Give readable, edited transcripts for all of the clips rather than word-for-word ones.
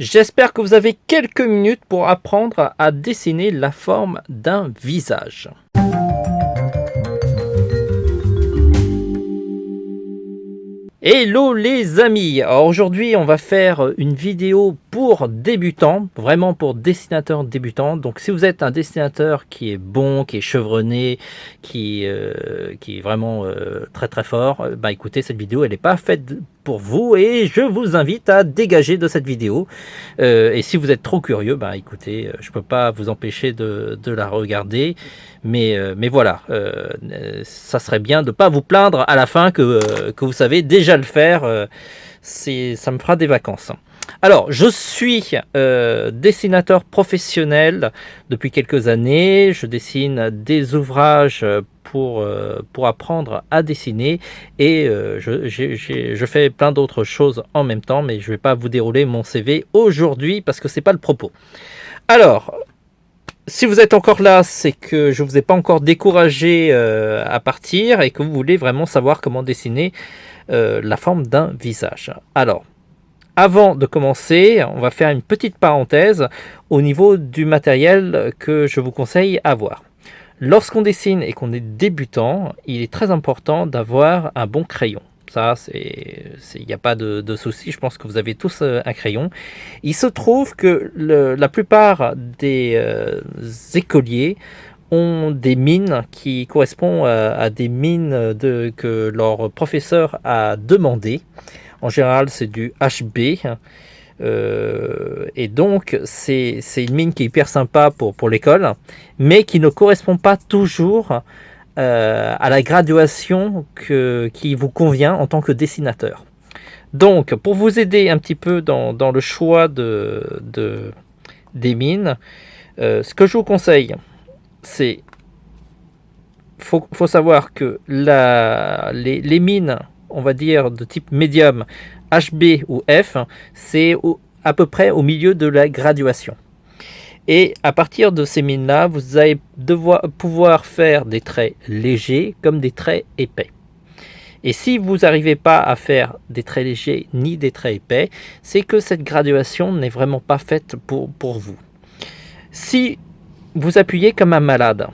J'espère que vous avez quelques minutes pour apprendre à dessiner la forme d'un visage. Hello les amis, alors aujourd'hui on va faire une vidéo pour débutants, vraiment pour dessinateurs débutants. Donc si vous êtes un dessinateur qui est bon, qui est chevronné, qui est vraiment très très fort, bah écoutez, cette vidéo elle n'est pas faite pour vous et je vous invite à dégager de cette vidéo. Et si vous êtes trop curieux, bah écoutez, je peux pas vous empêcher de la regarder. Mais voilà, ça serait bien de ne pas vous plaindre à la fin que vous savez déjà le faire. Ça me fera des vacances. Alors, je suis dessinateur professionnel depuis quelques années. Je dessine des ouvrages pour apprendre à dessiner et je fais plein d'autres choses en même temps, mais je ne vais pas vous dérouler mon CV aujourd'hui parce que ce n'est pas le propos. Alors, si vous êtes encore là, c'est que je ne vous ai pas encore découragé à partir et que vous voulez vraiment savoir comment dessiner la forme d'un visage. Alors, avant de commencer, on va faire une petite parenthèse au niveau du matériel que je vous conseille à avoir. Lorsqu'on dessine et qu'on est débutant, il est très important d'avoir un bon crayon. Ça, il n'y a pas de souci, je pense que vous avez tous un crayon. Il se trouve que la plupart des écoliers ont des mines qui correspondent à des mines que leur professeur a demandé. En général, c'est du HB. Et donc, c'est une mine qui est hyper sympa pour l'école, mais qui ne correspond pas toujours à la graduation qui vous convient en tant que dessinateur. Donc, pour vous aider un petit peu dans le choix des mines, ce que je vous conseille, c'est faut savoir que les mines, on va dire de type médium, HB ou F, c'est à peu près au milieu de la graduation. Et à partir de ces mines-là, vous allez pouvoir faire des traits légers comme des traits épais. Et si vous n'arrivez pas à faire des traits légers ni des traits épais, c'est que cette graduation n'est vraiment pas faite pour vous. Si vous appuyez comme un malade,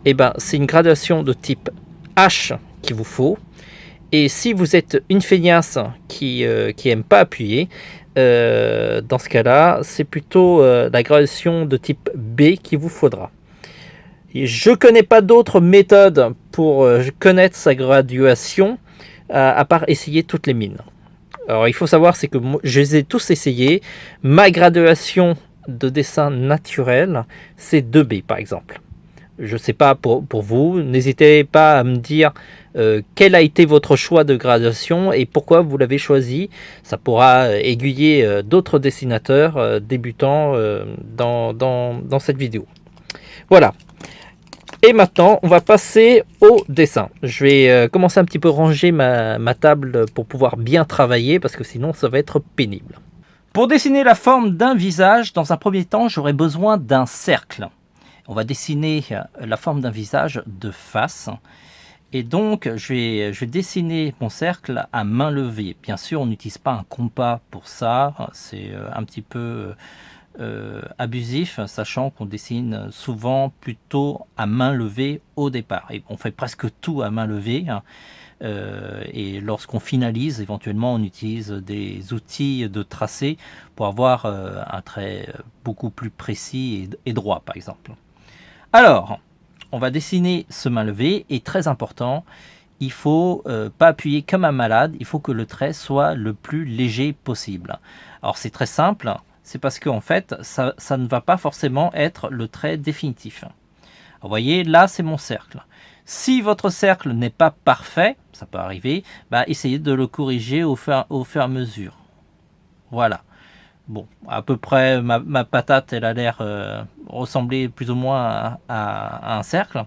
eh ben, c'est une graduation de type H qu'il vous faut. Et si vous êtes une feignasse qui n'aime pas appuyer, dans ce cas-là, c'est plutôt la graduation de type B qu'il vous faudra. Et je ne connais pas d'autres méthodes pour connaître sa graduation à part essayer toutes les mines. Alors il faut savoir, c'est que je les ai tous essayés. Ma graduation de dessin naturel, c'est 2B par exemple. Je ne sais pas pour vous, n'hésitez pas à me dire quel a été votre choix de graduation et pourquoi vous l'avez choisi. Ça pourra aiguiller d'autres dessinateurs débutants dans cette vidéo. Voilà. Et maintenant, on va passer au dessin. Je vais commencer un petit peu ranger ma table pour pouvoir bien travailler parce que sinon ça va être pénible. Pour dessiner la forme d'un visage, dans un premier temps, j'aurai besoin d'un cercle. On va dessiner la forme d'un visage de face. Et donc, je vais dessiner mon cercle à main levée. Bien sûr, on n'utilise pas un compas pour ça. C'est un petit peu abusif, sachant qu'on dessine souvent plutôt à main levée au départ. Et on fait presque tout à main levée. Et lorsqu'on finalise, éventuellement, on utilise des outils de tracé pour avoir un trait beaucoup plus précis et droit, par exemple. Alors, on va dessiner ce main levée et très important, il ne faut pas appuyer comme un malade, il faut que le trait soit le plus léger possible. Alors c'est très simple, c'est parce qu'en fait, ça ne va pas forcément être le trait définitif. Alors, vous voyez, là c'est mon cercle. Si votre cercle n'est pas parfait, ça peut arriver, bah, essayez de le corriger au fur et à mesure. Voilà. Bon, à peu près, ma patate, elle a l'air ressembler plus ou moins à un cercle.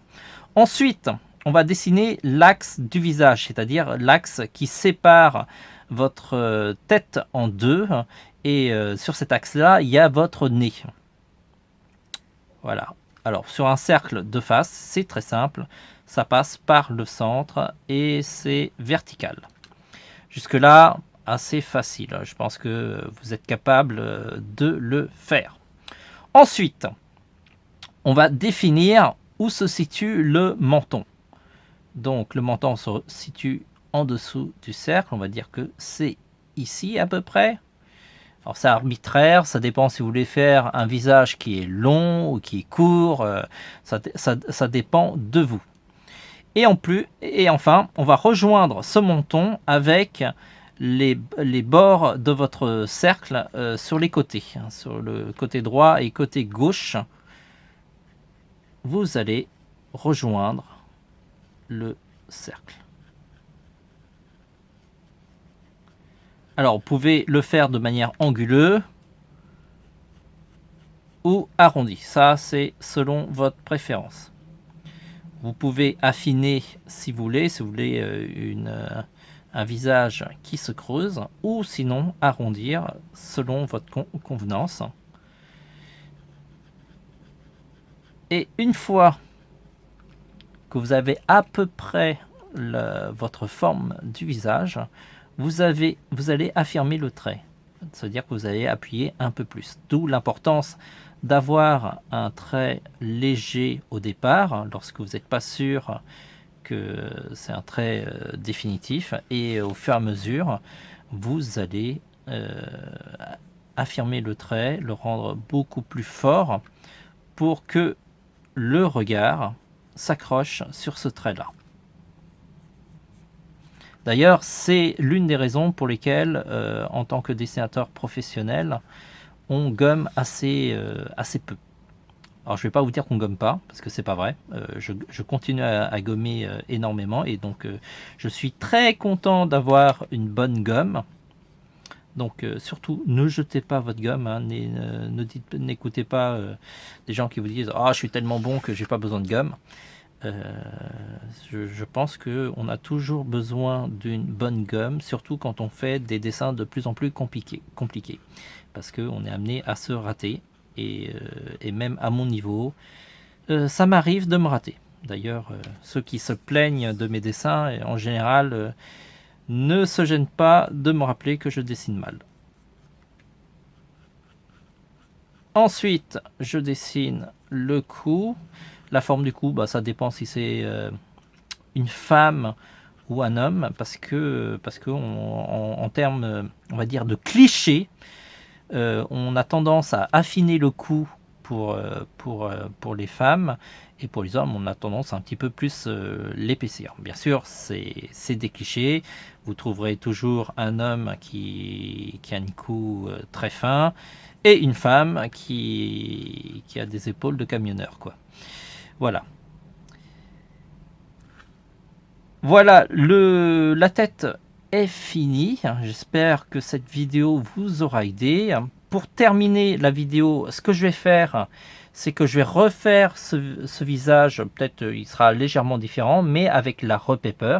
Ensuite, on va dessiner l'axe du visage, c'est-à-dire l'axe qui sépare votre tête en deux. Et sur cet axe-là, il y a votre nez. Voilà. Alors, sur un cercle de face, c'est très simple. Ça passe par le centre et c'est vertical. Jusque-là, assez facile. Je pense que vous êtes capable de le faire. Ensuite, on va définir où se situe le menton. Donc le menton se situe en dessous du cercle. On va dire que c'est ici à peu près. Alors c'est arbitraire, ça dépend si vous voulez faire un visage qui est long ou qui est court. Ça dépend de vous. Et enfin, on va rejoindre ce menton avec les bords de votre cercle sur les côtés. Sur le côté droit et côté gauche, vous allez rejoindre le cercle. Alors, vous pouvez le faire de manière anguleuse ou arrondie. Ça, c'est selon votre préférence. Vous pouvez affiner si vous voulez un visage qui se creuse, ou sinon arrondir selon votre convenance. Et une fois que vous avez à peu près votre forme du visage, vous allez affirmer le trait. C'est-à-dire que vous allez appuyer un peu plus. D'où l'importance d'avoir un trait léger au départ, lorsque vous n'êtes pas sûr que c'est un trait définitif, et au fur et à mesure, vous allez affirmer le trait, le rendre beaucoup plus fort pour que le regard s'accroche sur ce trait-là. D'ailleurs, c'est l'une des raisons pour lesquelles, en tant que dessinateur professionnel, on gomme assez peu. Alors, je ne vais pas vous dire qu'on gomme pas, parce que c'est pas vrai. Je continue à gommer énormément, et donc je suis très content d'avoir une bonne gomme. Donc surtout, ne jetez pas votre gomme, hein, n'écoutez pas des gens qui vous disent « Ah, je suis tellement bon que j'ai pas besoin de gomme ». Je pense qu'on a toujours besoin d'une bonne gomme, surtout quand on fait des dessins de plus en plus compliqués, parce qu'on est amené à se rater, et même à mon niveau, ça m'arrive de me rater. D'ailleurs, ceux qui se plaignent de mes dessins, en général, ne se gênent pas de me rappeler que je dessine mal. Ensuite, je dessine le cou. La forme du cou, ça dépend si c'est une femme ou un homme, parce que en termes, on va dire, de clichés, on a tendance à affiner le cou pour les femmes, et pour les hommes, on a tendance à un petit peu plus l'épaissir. Bien sûr, c'est des clichés. Vous trouverez toujours un homme qui a une cou très fin, et une femme qui a des épaules de camionneur, quoi. Voilà. Voilà, la tête est finie. J'espère que cette vidéo vous aura aidé. Pour terminer la vidéo, ce que je vais faire, c'est que je vais refaire ce visage. Peut-être il sera légèrement différent, mais avec la Repaper.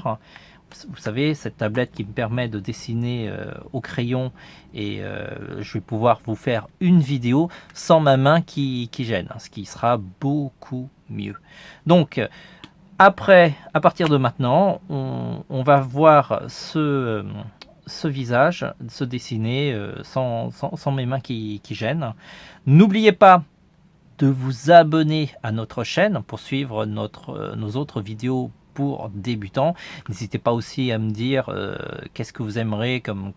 Vous savez, cette tablette qui me permet de dessiner au crayon, et je vais pouvoir vous faire une vidéo sans ma main qui gêne, ce qui sera beaucoup mieux. Donc, après, à partir de maintenant, on va voir ce visage se dessiner sans mes mains qui gênent. N'oubliez pas de vous abonner à notre chaîne pour suivre nos autres vidéos pour débutants. N'hésitez pas aussi à me dire qu'est-ce que vous aimeriez comme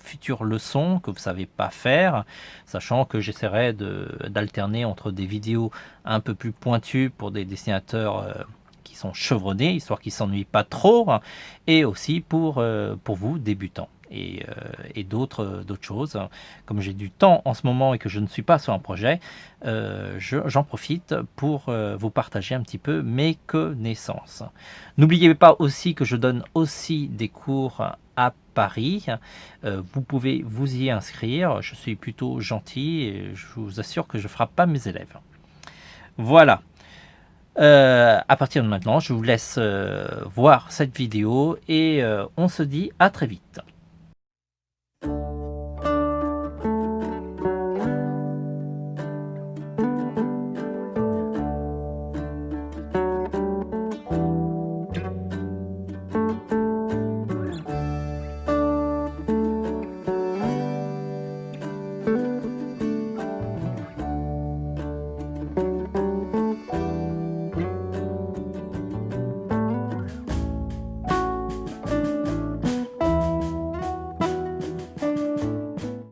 future leçon que vous ne savez pas faire, sachant que j'essaierai d'alterner entre des vidéos un peu plus pointues pour des dessinateurs qui sont chevronnés, histoire qu'ils ne s'ennuient pas trop, et aussi pour vous débutants. Et d'autres choses. Comme j'ai du temps en ce moment et que je ne suis pas sur un projet, j'en profite pour vous partager un petit peu mes connaissances. N'oubliez pas aussi que je donne aussi des cours à Paris. Vous pouvez vous y inscrire. Je suis plutôt gentil et je vous assure que je ne frappe pas mes élèves. Voilà. À partir de maintenant, je vous laisse voir cette vidéo, et on se dit à très vite.